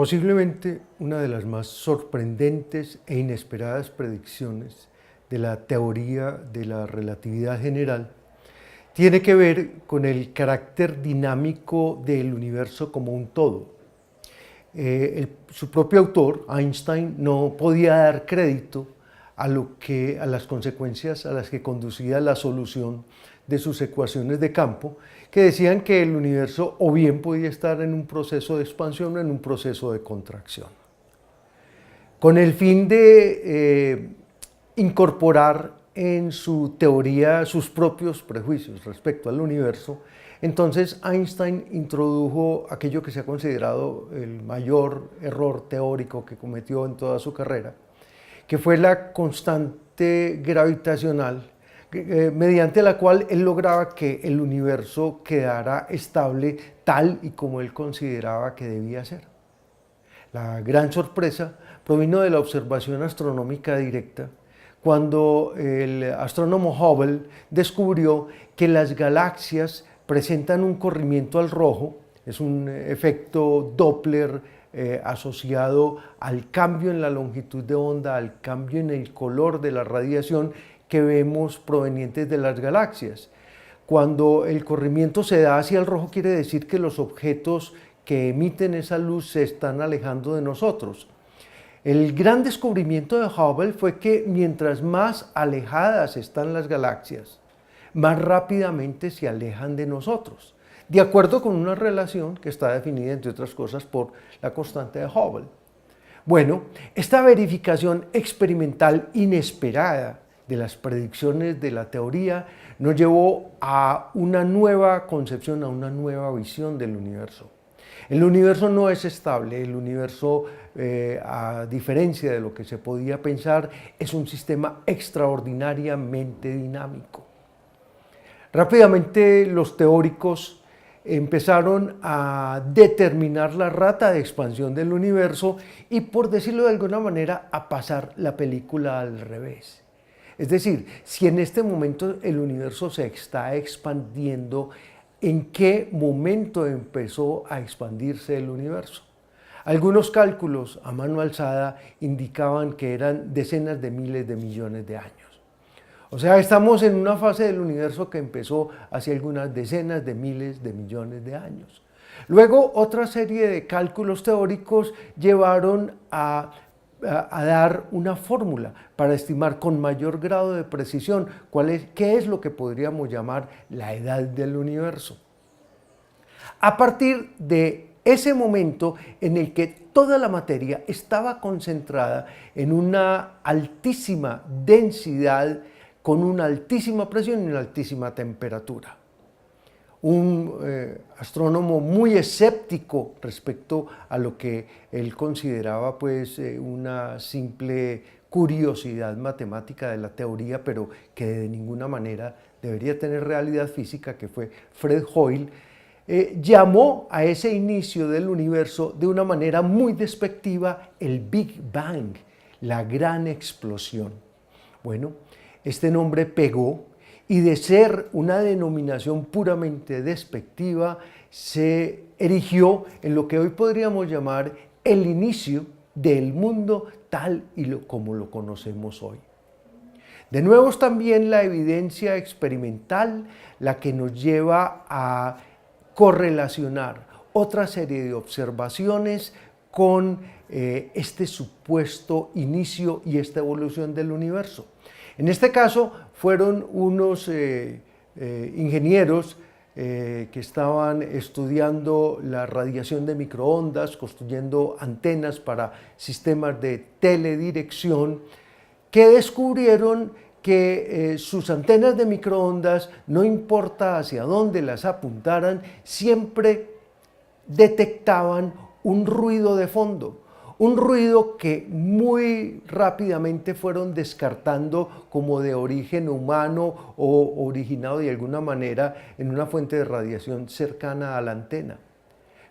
Posiblemente una de las más sorprendentes e inesperadas predicciones de la teoría de la relatividad general tiene que ver con el carácter dinámico del universo como un todo. Su propio autor, Einstein, no podía dar crédito a las consecuencias a las que conducía la solución de sus ecuaciones de campo, que decían que el universo o bien podía estar en un proceso de expansión o en un proceso de contracción. Con el fin de incorporar en su teoría sus propios prejuicios respecto al universo, entonces Einstein introdujo aquello que se ha considerado el mayor error teórico que cometió en toda su carrera, que fue la constante gravitacional, mediante la cual él lograba que el universo quedara estable tal y como él consideraba que debía ser. La gran sorpresa provino de la observación astronómica directa, cuando el astrónomo Hubble descubrió que las galaxias presentan un corrimiento al rojo, es un efecto Doppler asociado al cambio en la longitud de onda, al cambio en el color de la radiación que vemos provenientes de las galaxias. Cuando el corrimiento se da hacia el rojo, quiere decir que los objetos que emiten esa luz se están alejando de nosotros. El gran descubrimiento de Hubble fue que mientras más alejadas están las galaxias, más rápidamente se alejan de nosotros, de acuerdo con una relación que está definida, entre otras cosas, por la constante de Hubble. Bueno, esta verificación experimental inesperada de las predicciones de la teoría nos llevó a una nueva concepción, a una nueva visión del universo. El universo no es estable, el universo, a diferencia de lo que se podía pensar, es un sistema extraordinariamente dinámico. Rápidamente los teóricos empezaron a determinar la rata de expansión del universo y, por decirlo de alguna manera, a pasar la película al revés. Es decir, si en este momento el universo se está expandiendo, ¿en qué momento empezó a expandirse el universo? Algunos cálculos a mano alzada indicaban que eran decenas de miles de millones de años. O sea, estamos en una fase del universo que empezó hace algunas decenas de miles de millones de años. Luego, otra serie de cálculos teóricos llevaron a dar una fórmula para estimar con mayor grado de precisión qué es lo que podríamos llamar la edad del universo. A partir de ese momento en el que toda la materia estaba concentrada en una altísima densidad, con una altísima presión y una altísima temperatura. Un astrónomo muy escéptico respecto a lo que él consideraba una simple curiosidad matemática de la teoría, pero que de ninguna manera debería tener realidad física, que fue Fred Hoyle, llamó a ese inicio del universo de una manera muy despectiva el Big Bang, la gran explosión. Bueno, este nombre pegó, y de ser una denominación puramente despectiva, se erigió en lo que hoy podríamos llamar el inicio del mundo tal y como lo conocemos hoy. De nuevo es también la evidencia experimental la que nos lleva a correlacionar otra serie de observaciones con este supuesto inicio y esta evolución del universo. En este caso fueron unos ingenieros que estaban estudiando la radiación de microondas, construyendo antenas para sistemas de teledirección, que descubrieron que sus antenas de microondas, no importa hacia dónde las apuntaran, siempre detectaban un ruido de fondo. Un ruido que muy rápidamente fueron descartando como de origen humano o originado de alguna manera en una fuente de radiación cercana a la antena.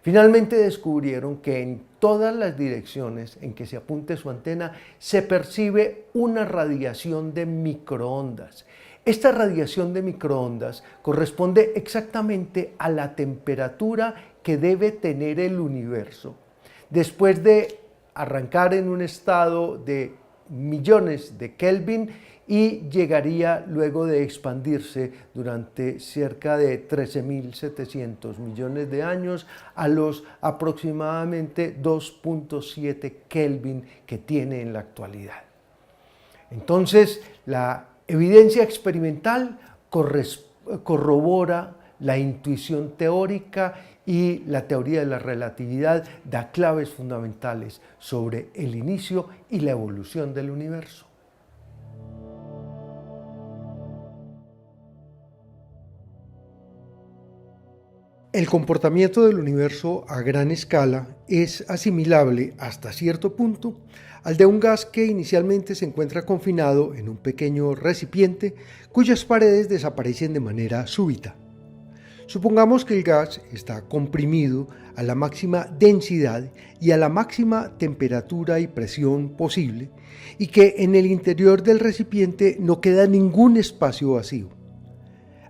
Finalmente descubrieron que en todas las direcciones en que se apunte su antena se percibe una radiación de microondas. Esta radiación de microondas corresponde exactamente a la temperatura que debe tener el universo, después de arrancar en un estado de millones de Kelvin y llegaría luego de expandirse durante cerca de 13.700 millones de años a los aproximadamente 2.7 Kelvin que tiene en la actualidad. Entonces, la evidencia experimental corrobora la intuición teórica y la teoría de la relatividad da claves fundamentales sobre el inicio y la evolución del universo. El comportamiento del universo a gran escala es asimilable hasta cierto punto al de un gas que inicialmente se encuentra confinado en un pequeño recipiente cuyas paredes desaparecen de manera súbita. Supongamos que el gas está comprimido a la máxima densidad y a la máxima temperatura y presión posible y que en el interior del recipiente no queda ningún espacio vacío.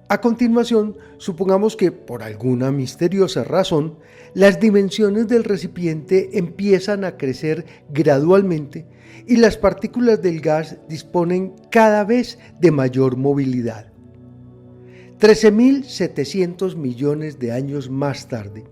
A continuación, supongamos que por alguna misteriosa razón, las dimensiones del recipiente empiezan a crecer gradualmente y las partículas del gas disponen cada vez de mayor movilidad. 13.700 millones de años más tarde,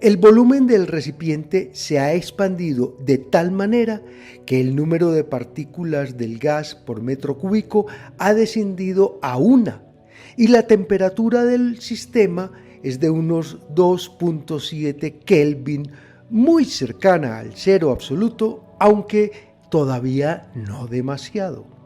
el volumen del recipiente se ha expandido de tal manera que el número de partículas del gas por metro cúbico ha descendido a 1. Y la temperatura del sistema es de unos 2.7 Kelvin, muy cercana al cero absoluto, aunque todavía no demasiado.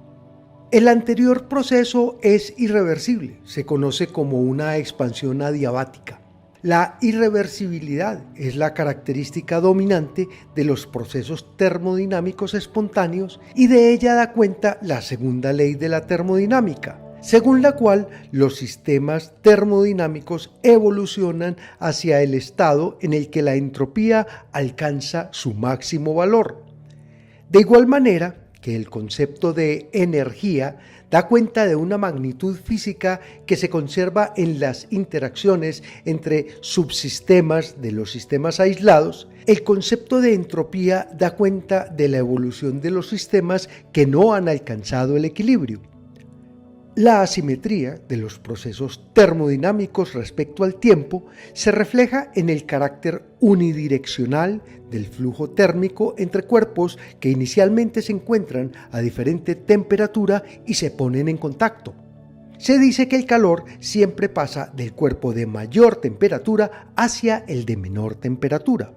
El anterior proceso es irreversible, se conoce como una expansión adiabática. La irreversibilidad es la característica dominante de los procesos termodinámicos espontáneos y de ella da cuenta la segunda ley de la termodinámica, según la cual los sistemas termodinámicos evolucionan hacia el estado en el que la entropía alcanza su máximo valor. De igual manera que el concepto de energía da cuenta de una magnitud física que se conserva en las interacciones entre subsistemas de los sistemas aislados, el concepto de entropía da cuenta de la evolución de los sistemas que no han alcanzado el equilibrio. La asimetría de los procesos termodinámicos respecto al tiempo se refleja en el carácter unidireccional del flujo térmico entre cuerpos que inicialmente se encuentran a diferente temperatura y se ponen en contacto. Se dice que el calor siempre pasa del cuerpo de mayor temperatura hacia el de menor temperatura.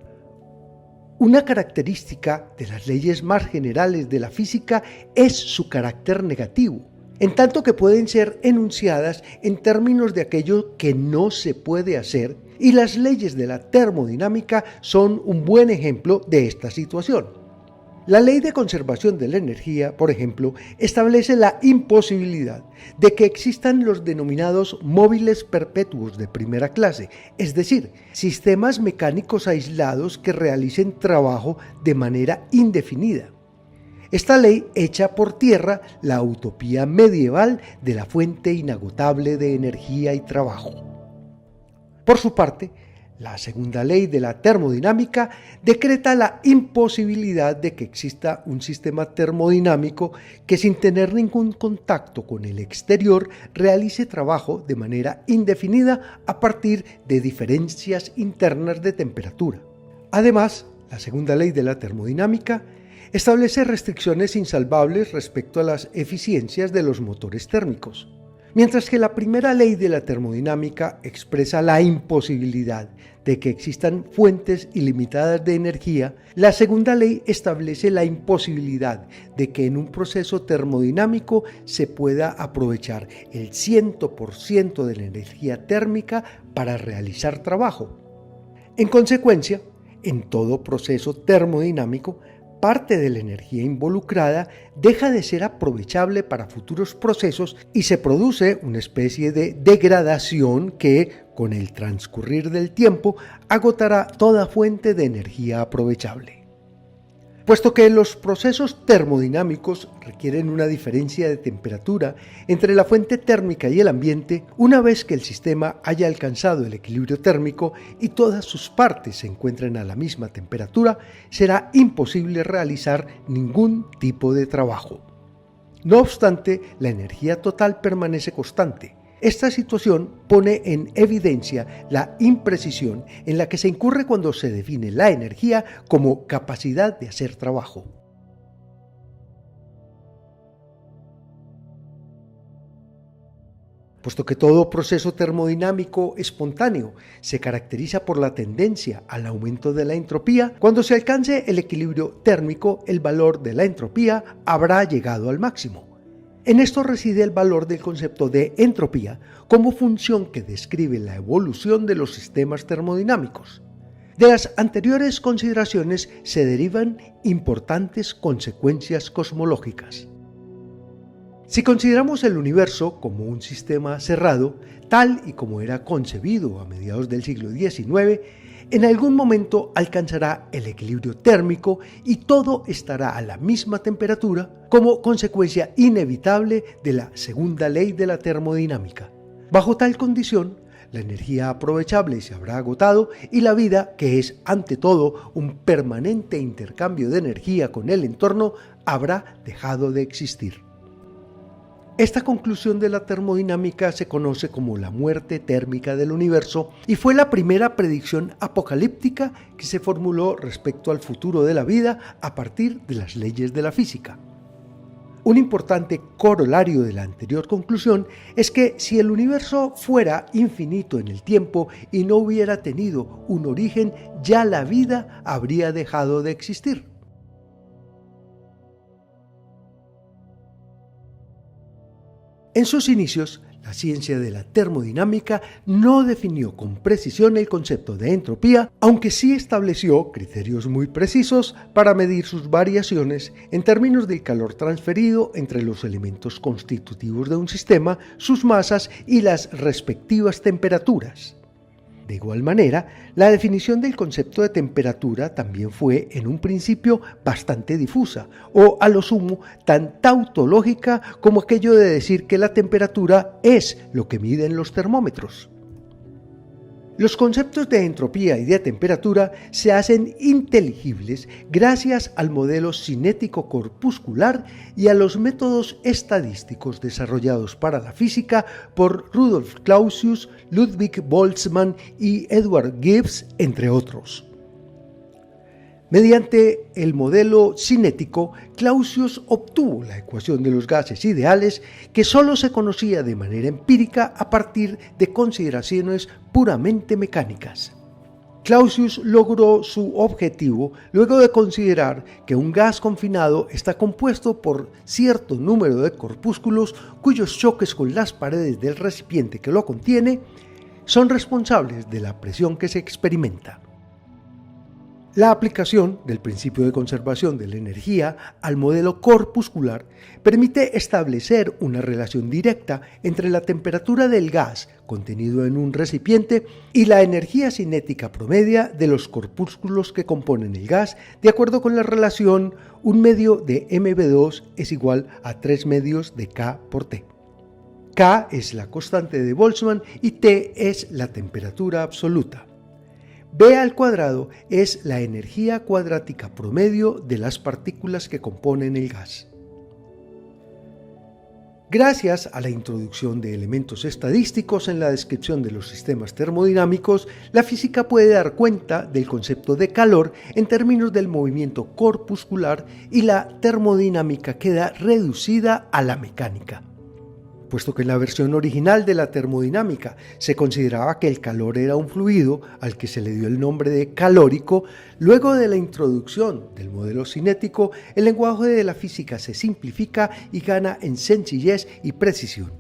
Una característica de las leyes más generales de la física es su carácter negativo, en tanto que pueden ser enunciadas en términos de aquello que no se puede hacer, y las leyes de la termodinámica son un buen ejemplo de esta situación. La ley de conservación de la energía, por ejemplo, establece la imposibilidad de que existan los denominados móviles perpetuos de primera clase, es decir, sistemas mecánicos aislados que realicen trabajo de manera indefinida. Esta ley echa por tierra la utopía medieval de la fuente inagotable de energía y trabajo. Por su parte, la segunda ley de la termodinámica decreta la imposibilidad de que exista un sistema termodinámico que sin tener ningún contacto con el exterior realice trabajo de manera indefinida a partir de diferencias internas de temperatura. Además, la segunda ley de la termodinámica establece restricciones insalvables respecto a las eficiencias de los motores térmicos. Mientras que la primera ley de la termodinámica expresa la imposibilidad de que existan fuentes ilimitadas de energía, la segunda ley establece la imposibilidad de que en un proceso termodinámico se pueda aprovechar el 100% de la energía térmica para realizar trabajo. En consecuencia, en todo proceso termodinámico, parte de la energía involucrada deja de ser aprovechable para futuros procesos y se produce una especie de degradación que, con el transcurrir del tiempo, agotará toda fuente de energía aprovechable. Puesto que los procesos termodinámicos requieren una diferencia de temperatura entre la fuente térmica y el ambiente, una vez que el sistema haya alcanzado el equilibrio térmico y todas sus partes se encuentren a la misma temperatura, será imposible realizar ningún tipo de trabajo. No obstante, la energía total permanece constante. Esta situación pone en evidencia la imprecisión en la que se incurre cuando se define la energía como capacidad de hacer trabajo. Puesto que todo proceso termodinámico espontáneo se caracteriza por la tendencia al aumento de la entropía, cuando se alcance el equilibrio térmico, el valor de la entropía habrá llegado al máximo. En esto reside el valor del concepto de entropía como función que describe la evolución de los sistemas termodinámicos. De las anteriores consideraciones se derivan importantes consecuencias cosmológicas. Si consideramos el universo como un sistema cerrado, tal y como era concebido a mediados del siglo XIX, en algún momento alcanzará el equilibrio térmico y todo estará a la misma temperatura como consecuencia inevitable de la segunda ley de la termodinámica. Bajo tal condición, la energía aprovechable se habrá agotado y la vida, que es ante todo un permanente intercambio de energía con el entorno, habrá dejado de existir. Esta conclusión de la termodinámica se conoce como la muerte térmica del universo y fue la primera predicción apocalíptica que se formuló respecto al futuro de la vida a partir de las leyes de la física. Un importante corolario de la anterior conclusión es que si el universo fuera infinito en el tiempo y no hubiera tenido un origen, ya la vida habría dejado de existir. En sus inicios, la ciencia de la termodinámica no definió con precisión el concepto de entropía, aunque sí estableció criterios muy precisos para medir sus variaciones en términos del calor transferido entre los elementos constitutivos de un sistema, sus masas y las respectivas temperaturas. De igual manera, la definición del concepto de temperatura también fue en un principio bastante difusa, o a lo sumo tan tautológica como aquello de decir que la temperatura es lo que miden los termómetros. Los conceptos de entropía y de temperatura se hacen inteligibles gracias al modelo cinético corpuscular y a los métodos estadísticos desarrollados para la física por Rudolf Clausius, Ludwig Boltzmann y Edward Gibbs, entre otros. Mediante el modelo cinético, Clausius obtuvo la ecuación de los gases ideales que solo se conocía de manera empírica a partir de consideraciones puramente mecánicas. Clausius logró su objetivo luego de considerar que un gas confinado está compuesto por cierto número de corpúsculos cuyos choques con las paredes del recipiente que lo contiene son responsables de la presión que se experimenta. La aplicación del principio de conservación de la energía al modelo corpuscular permite establecer una relación directa entre la temperatura del gas contenido en un recipiente y la energía cinética promedia de los corpúsculos que componen el gas, de acuerdo con la relación 1 medio de mv2 es igual a 3 medios de K por T. K es la constante de Boltzmann y T es la temperatura absoluta. B al cuadrado es la energía cuadrática promedio de las partículas que componen el gas. Gracias a la introducción de elementos estadísticos en la descripción de los sistemas termodinámicos, la física puede dar cuenta del concepto de calor en términos del movimiento corpuscular y la termodinámica queda reducida a la mecánica. Puesto que en la versión original de la termodinámica se consideraba que el calor era un fluido al que se le dio el nombre de calórico, luego de la introducción del modelo cinético, el lenguaje de la física se simplifica y gana en sencillez y precisión.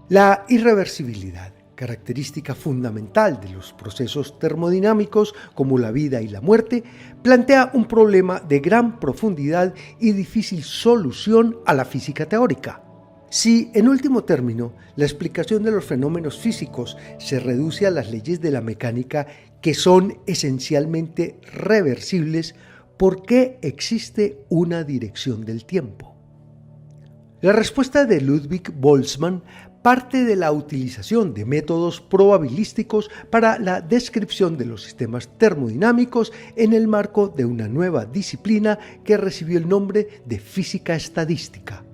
La irreversibilidad, característica fundamental de los procesos termodinámicos como la vida y la muerte, plantea un problema de gran profundidad y difícil solución a la física teórica. Si, en último término, la explicación de los fenómenos físicos se reduce a las leyes de la mecánica que son esencialmente reversibles, ¿por qué existe una dirección del tiempo? La respuesta de Ludwig Boltzmann parte de la utilización de métodos probabilísticos para la descripción de los sistemas termodinámicos en el marco de una nueva disciplina que recibió el nombre de física estadística.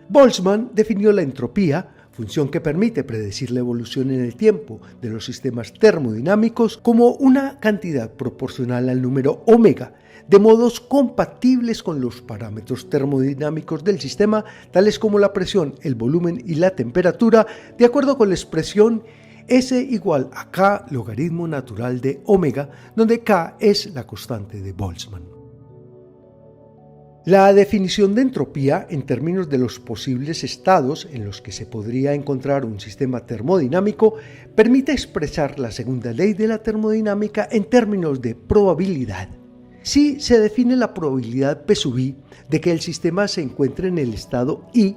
Boltzmann definió la entropía, función que permite predecir la evolución en el tiempo de los sistemas termodinámicos, como una cantidad proporcional al número omega, de modos compatibles con los parámetros termodinámicos del sistema, tales como la presión, el volumen y la temperatura, de acuerdo con la expresión S igual a K logaritmo natural de omega, donde K es la constante de Boltzmann. La definición de entropía en términos de los posibles estados en los que se podría encontrar un sistema termodinámico permite expresar la segunda ley de la termodinámica en términos de probabilidad. Si se define la probabilidad P sub i de que el sistema se encuentre en el estado I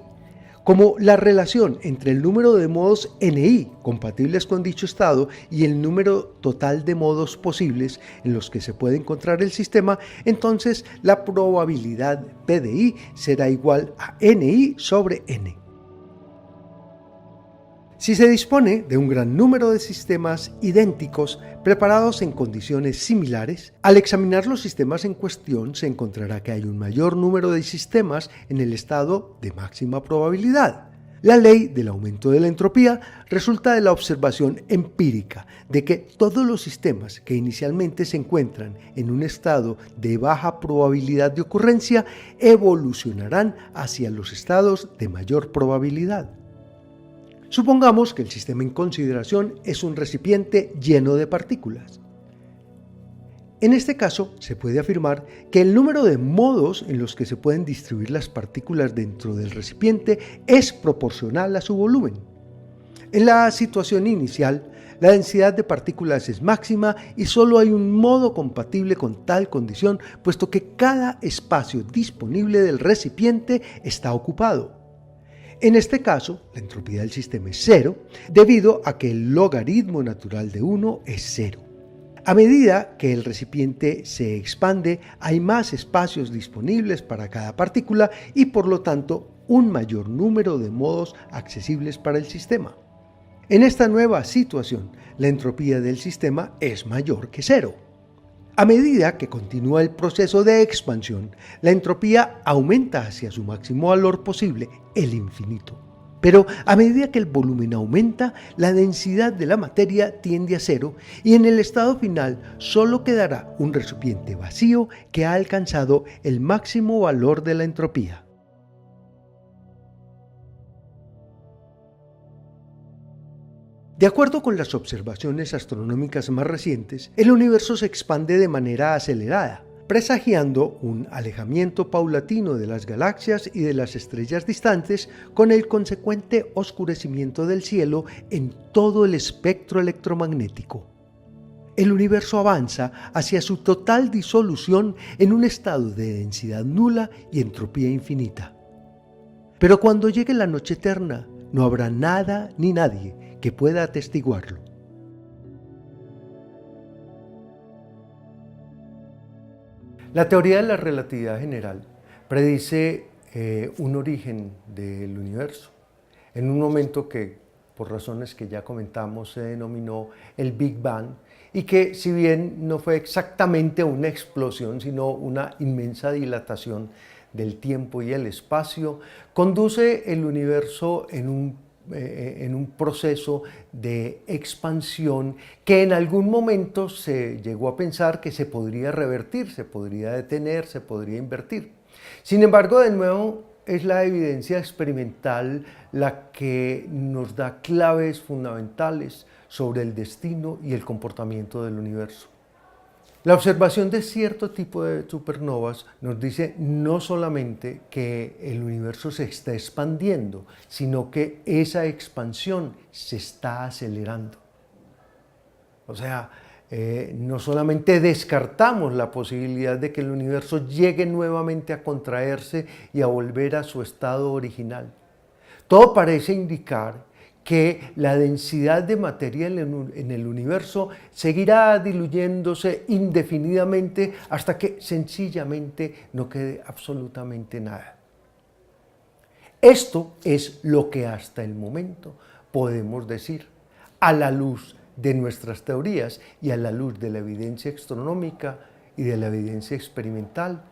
como la relación entre el número de modos NI compatibles con dicho estado y el número total de modos posibles en los que se puede encontrar el sistema, entonces la probabilidad P de I será igual a NI sobre N. Si se dispone de un gran número de sistemas idénticos preparados en condiciones similares, al examinar los sistemas en cuestión se encontrará que hay un mayor número de sistemas en el estado de máxima probabilidad. La ley del aumento de la entropía resulta de la observación empírica de que todos los sistemas que inicialmente se encuentran en un estado de baja probabilidad de ocurrencia evolucionarán hacia los estados de mayor probabilidad. Supongamos que el sistema en consideración es un recipiente lleno de partículas. En este caso, se puede afirmar que el número de modos en los que se pueden distribuir las partículas dentro del recipiente es proporcional a su volumen. En la situación inicial, la densidad de partículas es máxima y solo hay un modo compatible con tal condición, puesto que cada espacio disponible del recipiente está ocupado. En este caso, la entropía del sistema es cero, debido a que el logaritmo natural de 1 es cero. A medida que el recipiente se expande, hay más espacios disponibles para cada partícula y, por lo tanto, un mayor número de modos accesibles para el sistema. En esta nueva situación, la entropía del sistema es mayor que cero. A medida que continúa el proceso de expansión, la entropía aumenta hacia su máximo valor posible, el infinito. Pero a medida que el volumen aumenta, la densidad de la materia tiende a cero y en el estado final solo quedará un recipiente vacío que ha alcanzado el máximo valor de la entropía. De acuerdo con las observaciones astronómicas más recientes, el universo se expande de manera acelerada, presagiando un alejamiento paulatino de las galaxias y de las estrellas distantes, con el consecuente oscurecimiento del cielo en todo el espectro electromagnético. El universo avanza hacia su total disolución en un estado de densidad nula y entropía infinita. Pero cuando llegue la noche eterna, no habrá nada ni nadie que pueda atestiguarlo. La teoría de la relatividad general predice un origen del universo en un momento que, por razones que ya comentamos, se denominó el Big Bang, y que, si bien no fue exactamente una explosión, sino una inmensa dilatación del tiempo y el espacio, conduce el universo en un proceso de expansión que en algún momento se llegó a pensar que se podría revertir, se podría detener, se podría invertir. Sin embargo, de nuevo, es la evidencia experimental la que nos da claves fundamentales sobre el destino y el comportamiento del universo. La observación de cierto tipo de supernovas nos dice no solamente que el universo se está expandiendo, sino que esa expansión se está acelerando. O sea, no solamente descartamos la posibilidad de que el universo llegue nuevamente a contraerse y a volver a su estado original. Todo parece indicar que la densidad de materia en el universo seguirá diluyéndose indefinidamente hasta que sencillamente no quede absolutamente nada. Esto es lo que hasta el momento podemos decir, a la luz de nuestras teorías y a la luz de la evidencia astronómica y de la evidencia experimental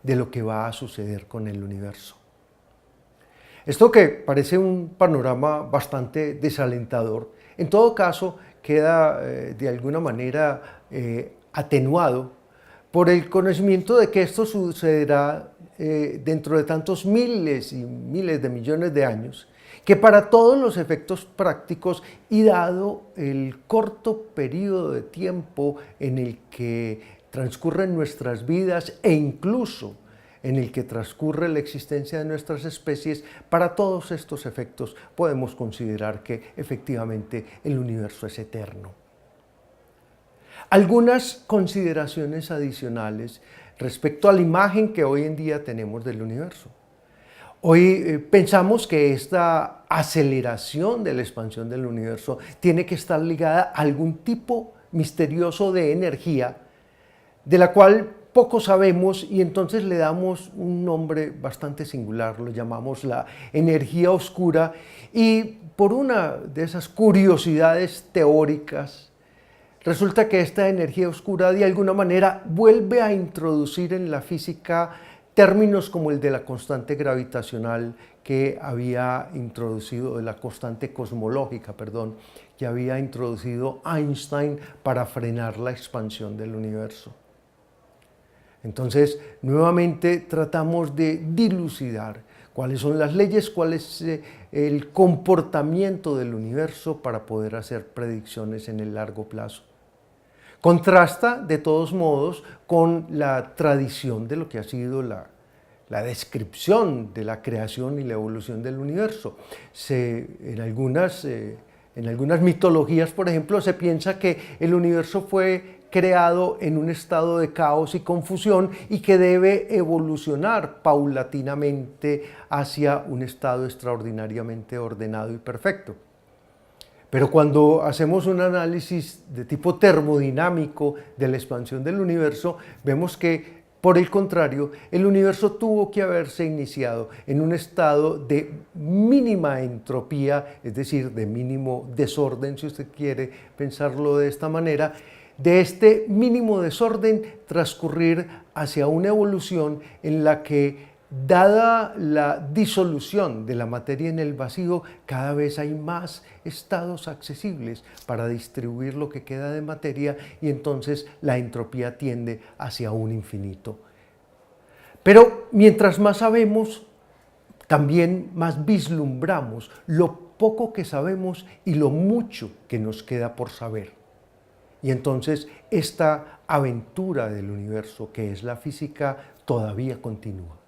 de lo que va a suceder con el universo. Esto que parece un panorama bastante desalentador, en todo caso queda de alguna manera atenuado por el conocimiento de que esto sucederá dentro de tantos miles y miles de millones de años, que para todos los efectos prácticos y dado el corto periodo de tiempo en el que transcurren nuestras vidas e incluso en el que transcurre la existencia de nuestras especies, para todos estos efectos podemos considerar que efectivamente el universo es eterno. Algunas consideraciones adicionales respecto a la imagen que hoy en día tenemos del universo. Hoy pensamos que esta aceleración de la expansión del universo tiene que estar ligada a algún tipo misterioso de energía de la cual poco sabemos y entonces le damos un nombre bastante singular, lo llamamos la energía oscura, y por una de esas curiosidades teóricas resulta que esta energía oscura de alguna manera vuelve a introducir en la física términos como el de la constante gravitacional que había introducido, de la constante cosmológica, perdón, que había introducido Einstein para frenar la expansión del universo. Entonces, nuevamente tratamos de dilucidar cuáles son las leyes, cuál es el comportamiento del universo para poder hacer predicciones en el largo plazo. Contrasta, de todos modos, con la tradición de lo que ha sido la descripción de la creación y la evolución del universo. En algunas mitologías, por ejemplo, se piensa que el universo fue creado en un estado de caos y confusión y que debe evolucionar paulatinamente hacia un estado extraordinariamente ordenado y perfecto. Pero cuando hacemos un análisis de tipo termodinámico de la expansión del universo, vemos que, por el contrario, el universo tuvo que haberse iniciado en un estado de mínima entropía, es decir, de mínimo desorden, si usted quiere pensarlo de esta manera, de este mínimo desorden transcurrir hacia una evolución en la que, dada la disolución de la materia en el vacío, cada vez hay más estados accesibles para distribuir lo que queda de materia y entonces la entropía tiende hacia un infinito. Pero mientras más sabemos, también más vislumbramos lo poco que sabemos y lo mucho que nos queda por saber. Y entonces esta aventura del universo, que es la física, todavía continúa.